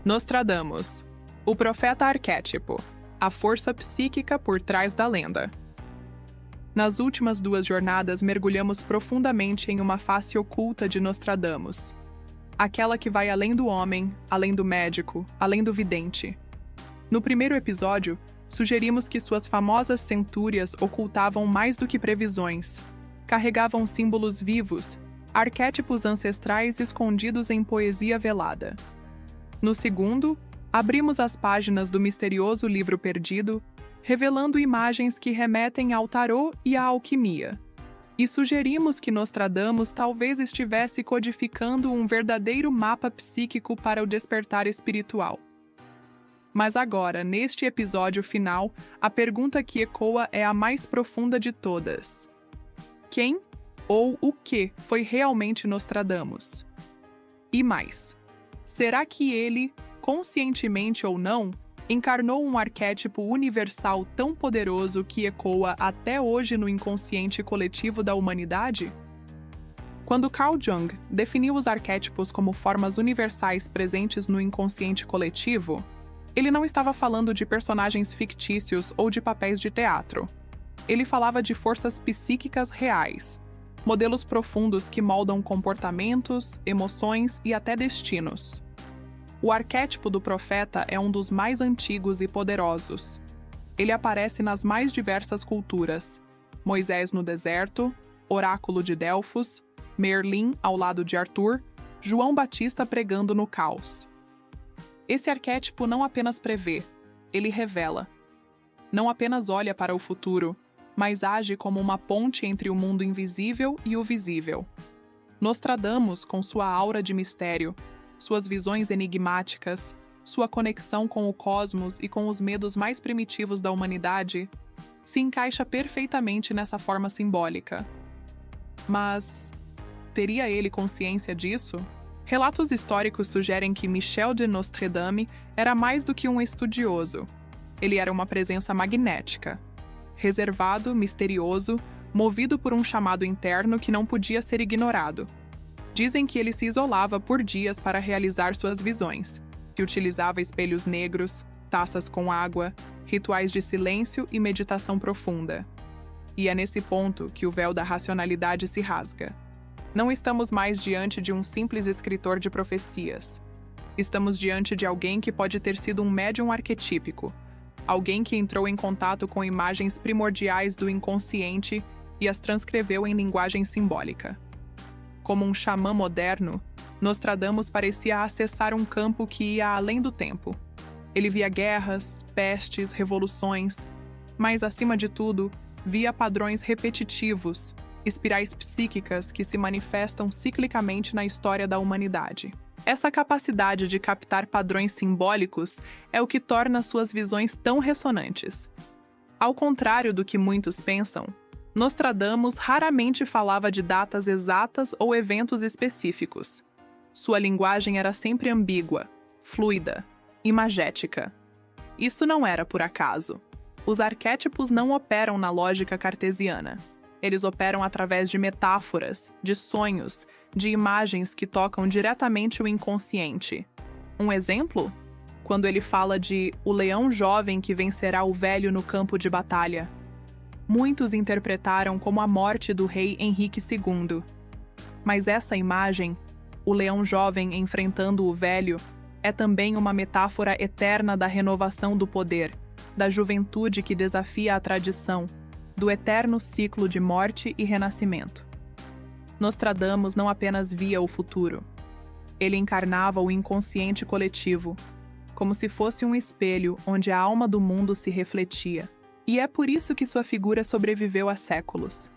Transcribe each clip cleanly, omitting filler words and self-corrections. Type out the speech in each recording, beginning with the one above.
Nostradamus, o profeta arquétipo, a força psíquica por trás da lenda. Nas últimas 2 jornadas, mergulhamos profundamente em uma face oculta de Nostradamus. Aquela que vai além do homem, além do médico, além do vidente. No primeiro episódio, sugerimos que suas famosas centúrias ocultavam mais do que previsões. Carregavam símbolos vivos, arquétipos ancestrais escondidos em poesia velada. No segundo, abrimos as páginas do misterioso livro perdido, revelando imagens que remetem ao tarô e à alquimia. E sugerimos que Nostradamus talvez estivesse codificando um verdadeiro mapa psíquico para o despertar espiritual. Mas agora, neste episódio final, a pergunta que ecoa é a mais profunda de todas. Quem ou o que foi realmente Nostradamus? E mais, será que ele, conscientemente ou não, encarnou um arquétipo universal tão poderoso que ecoa até hoje no inconsciente coletivo da humanidade? Quando Carl Jung definiu os arquétipos como formas universais presentes no inconsciente coletivo, ele não estava falando de personagens fictícios ou de papéis de teatro. Ele falava de forças psíquicas reais, modelos profundos que moldam comportamentos, emoções e até destinos. O arquétipo do profeta é um dos mais antigos e poderosos. Ele aparece nas mais diversas culturas: Moisés no deserto, Oráculo de Delfos, Merlin ao lado de Arthur, João Batista pregando no caos. Esse arquétipo não apenas prevê, ele revela. Não apenas olha para o futuro, mas age como uma ponte entre o mundo invisível e o visível. Nostradamus, com sua aura de mistério, suas visões enigmáticas, sua conexão com o cosmos e com os medos mais primitivos da humanidade, se encaixa perfeitamente nessa forma simbólica. Mas teria ele consciência disso? Relatos históricos sugerem que Michel de Nostredame era mais do que um estudioso. Ele era uma presença magnética. Reservado, misterioso, movido por um chamado interno que não podia ser ignorado. Dizem que ele se isolava por dias para realizar suas visões, que utilizava espelhos negros, taças com água, rituais de silêncio e meditação profunda. E é nesse ponto que o véu da racionalidade se rasga. Não estamos mais diante de um simples escritor de profecias. Estamos diante de alguém que pode ter sido um médium arquetípico, alguém que entrou em contato com imagens primordiais do inconsciente e as transcreveu em linguagem simbólica. Como um xamã moderno, Nostradamus parecia acessar um campo que ia além do tempo. Ele via guerras, pestes, revoluções, mas, acima de tudo, via padrões repetitivos, espirais psíquicas que se manifestam ciclicamente na história da humanidade. Essa capacidade de captar padrões simbólicos é o que torna suas visões tão ressonantes. Ao contrário do que muitos pensam, Nostradamus raramente falava de datas exatas ou eventos específicos. Sua linguagem era sempre ambígua, fluida, imagética. Isso não era por acaso. Os arquétipos não operam na lógica cartesiana. Eles operam através de metáforas, de sonhos, de imagens que tocam diretamente o inconsciente. Um exemplo? Quando ele fala de o leão jovem que vencerá o velho no campo de batalha. Muitos interpretaram como a morte do rei Henrique II. Mas essa imagem, o leão jovem enfrentando o velho, é também uma metáfora eterna da renovação do poder, da juventude que desafia a tradição, do eterno ciclo de morte e renascimento. Nostradamus não apenas via o futuro. Ele encarnava o inconsciente coletivo, como se fosse um espelho onde a alma do mundo se refletia. E é por isso que sua figura sobreviveu há séculos.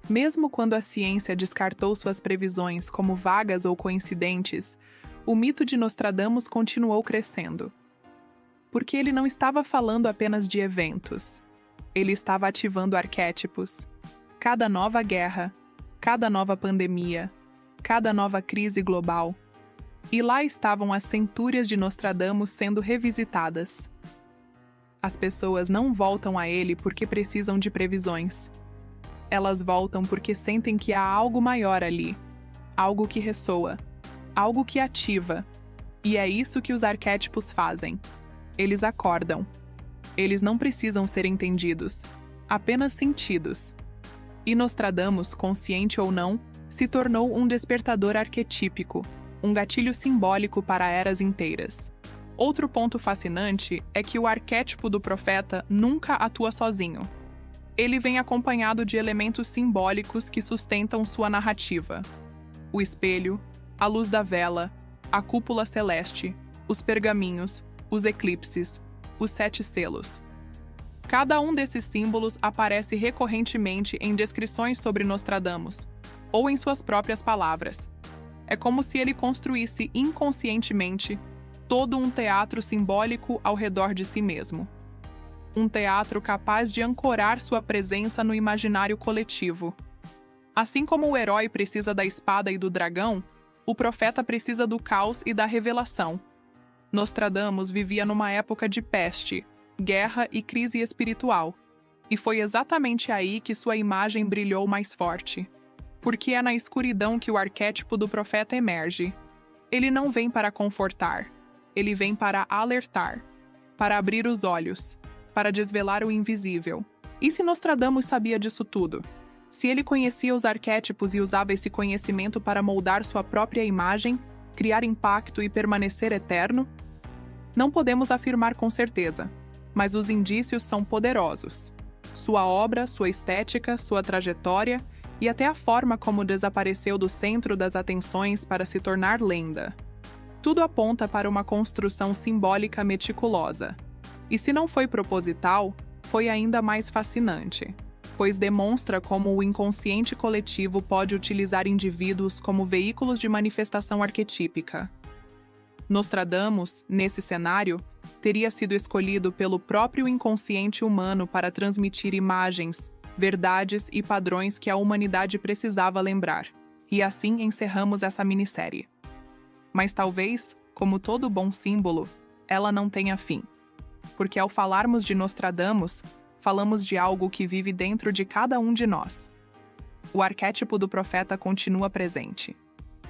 Mesmo quando a ciência descartou suas previsões como vagas ou coincidentes, o mito de Nostradamus continuou crescendo. Porque ele não estava falando apenas de eventos. Ele estava ativando arquétipos. Cada nova guerra, cada nova pandemia, cada nova crise global. E lá estavam as centúrias de Nostradamus sendo revisitadas. As pessoas não voltam a ele porque precisam de previsões. Elas voltam porque sentem que há algo maior ali, algo que ressoa, algo que ativa, E é isso que os arquétipos fazem. Eles acordam. Eles não precisam ser entendidos, apenas sentidos. E Nostradamus, consciente ou não, se tornou um despertador arquetípico, um gatilho simbólico para eras inteiras. Outro ponto fascinante é que o arquétipo do profeta nunca atua sozinho. Ele vem acompanhado de elementos simbólicos que sustentam sua narrativa. O espelho, a luz da vela, a cúpula celeste, os pergaminhos, os eclipses, os 7 selos. Cada um desses símbolos aparece recorrentemente em descrições sobre Nostradamus, ou em suas próprias palavras. É como se ele construísse inconscientemente todo um teatro simbólico ao redor de si mesmo. Um teatro capaz de ancorar sua presença no imaginário coletivo. Assim como o herói precisa da espada e do dragão, o profeta precisa do caos e da revelação. Nostradamus vivia numa época de peste, guerra e crise espiritual, e foi exatamente aí que sua imagem brilhou mais forte. Porque é na escuridão que o arquétipo do profeta emerge. Ele não vem para confortar, ele vem para alertar, para abrir os olhos, para desvelar o invisível. E se Nostradamus sabia disso tudo? Se ele conhecia os arquétipos e usava esse conhecimento para moldar sua própria imagem, criar impacto e permanecer eterno? Não podemos afirmar com certeza, mas os indícios são poderosos. Sua obra, sua estética, sua trajetória e até a forma como desapareceu do centro das atenções para se tornar lenda. Tudo aponta para uma construção simbólica meticulosa. E se não foi proposital, foi ainda mais fascinante, pois demonstra como o inconsciente coletivo pode utilizar indivíduos como veículos de manifestação arquetípica. Nostradamus, nesse cenário, teria sido escolhido pelo próprio inconsciente humano para transmitir imagens, verdades e padrões que a humanidade precisava lembrar. E assim encerramos essa minissérie. Mas talvez, como todo bom símbolo, ela não tenha fim. Porque ao falarmos de Nostradamus, falamos de algo que vive dentro de cada um de nós. O arquétipo do profeta continua presente.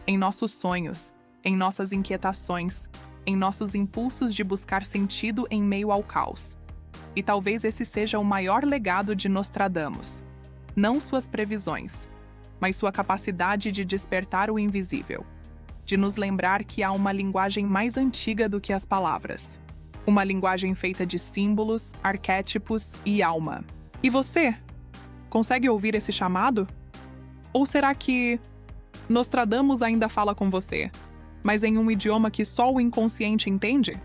Em nossos sonhos, em nossas inquietações, em nossos impulsos de buscar sentido em meio ao caos. E talvez esse seja o maior legado de Nostradamus. Não suas previsões, mas sua capacidade de despertar o invisível. De nos lembrar que há uma linguagem mais antiga do que as palavras. Uma linguagem feita de símbolos, arquétipos e alma. E você? Consegue ouvir esse chamado? Ou será que Nostradamus ainda fala com você, mas em um idioma que só o inconsciente entende?